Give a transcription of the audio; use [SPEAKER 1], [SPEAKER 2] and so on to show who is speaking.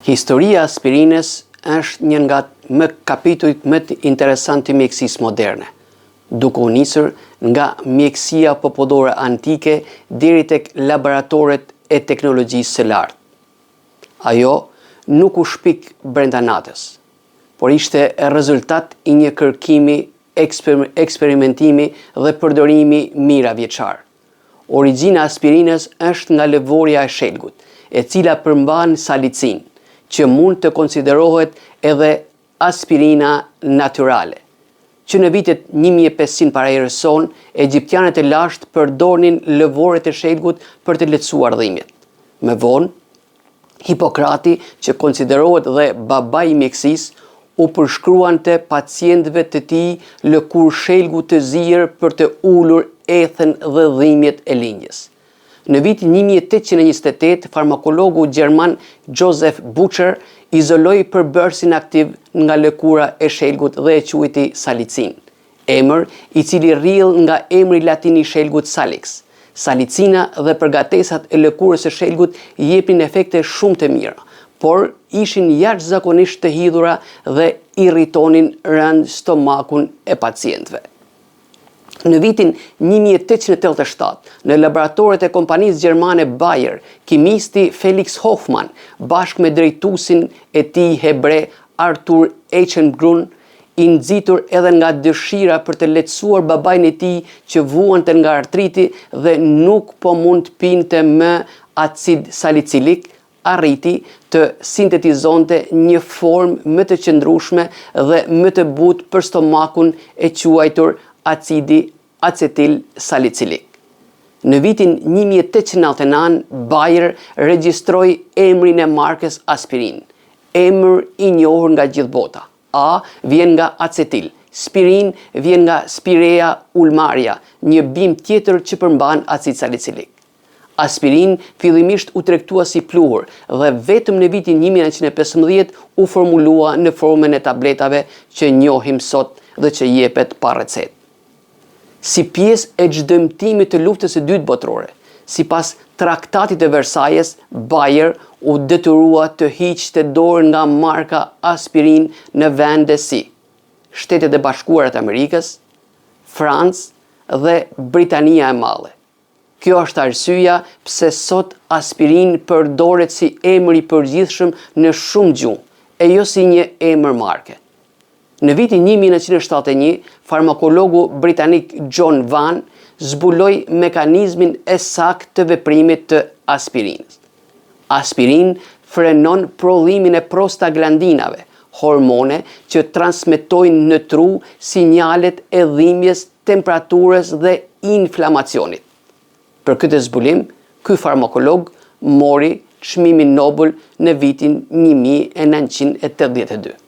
[SPEAKER 1] Historia e aspirinës është një nga kapitujt më të interesant të mjekësisë moderne, duke u nisur nga mjekësia populore antike deri tek laboratoret e teknologjisë së lartë. Ajo nuk u shpik brenda natës, por ishte rezultat i një kërkimi, eksperimentimi dhe përdorimi mira vjeçar. Origjina e aspirinës është nga lëvorja e shelgut, e cila përmban salicin, që mund të konsiderohet edhe aspirina natyrale, që në vitet 1500 para.e. egjiptianët e lashtë përdornin lëvoret e shelgut për të lehtësuar dhimbjet. Më vonë, Hipokrati, që konsiderohet dhe babai i mjekësisë, u përshkruante pacientëve të tij lëkurë shelgu të zier për të ulur ethën dhe dhimbjet e lindjes. Në vitin 1828, farmakologu gjerman Joseph Bucher izoloi përbërësin aktiv nga lëkura e shelgut dhe e quajti salicin, emër i cili rrjedh nga emri latin i shelgut salix. Salicina dhe përgatesat e lëkurës së shelgut jepnin efekte shumë të mira, por ishin jashtëzakonisht të hidhura dhe irritonin rënd stomakun e pacientëve. Në vitin 1887, në laboratoret e kompanisë gjermane Bayer, kimisti Felix Hoffmann, bashkë me drejtuesin e tij hebre Arthur Eichengrun, i nxitur edhe nga dëshira për të lehtësuar babain e tij që vuante nga artriti dhe nuk po mund të pinte më acid salicilik, arriti të sintetizonte një formë më të qëndrueshme dhe më të butë për stomakun e quajtur acidi acetil salicilik. Në vitin 1899, Bayer regjistroi emrin e markës aspirin, emër i njohur nga gjithë bota. A vjen nga acetil, spirin vjen nga spirea ulmaria, një bimë tjetër që përmban acid salicilik. Aspirin fillimisht u tregtua si pluhur dhe vetëm në vitin 1915 u formulua në formën e tabletave që njohim sot dhe që jepet pa recetë. Si pjesë e çdëmtimit të luftës së dytë botërore, sipas traktatit të Versailles, Bayer u detyrua të hiqte dorën nga marka aspirin në vende si Shtetet e Bashkuara të Amerikës, Francë dhe Britania e Madhe. Kjo është arsyeja pse sot aspirin përdoret si emër i përgjithshëm në shumë gjuhë, e jo si një emër marke. Në vitin 1971, farmakologu britanik John Vann zbuloi mekanizmin e saktë të veprimit të aspirinës. Aspirin frenon prodhimin e prostaglandinave, hormone që transmetojnë në tru sinjalet e dhimbjes, temperaturës dhe inflamacionit. Për këtë zbulim, ky farmakolog mori çmimin Nobel në vitin 1982.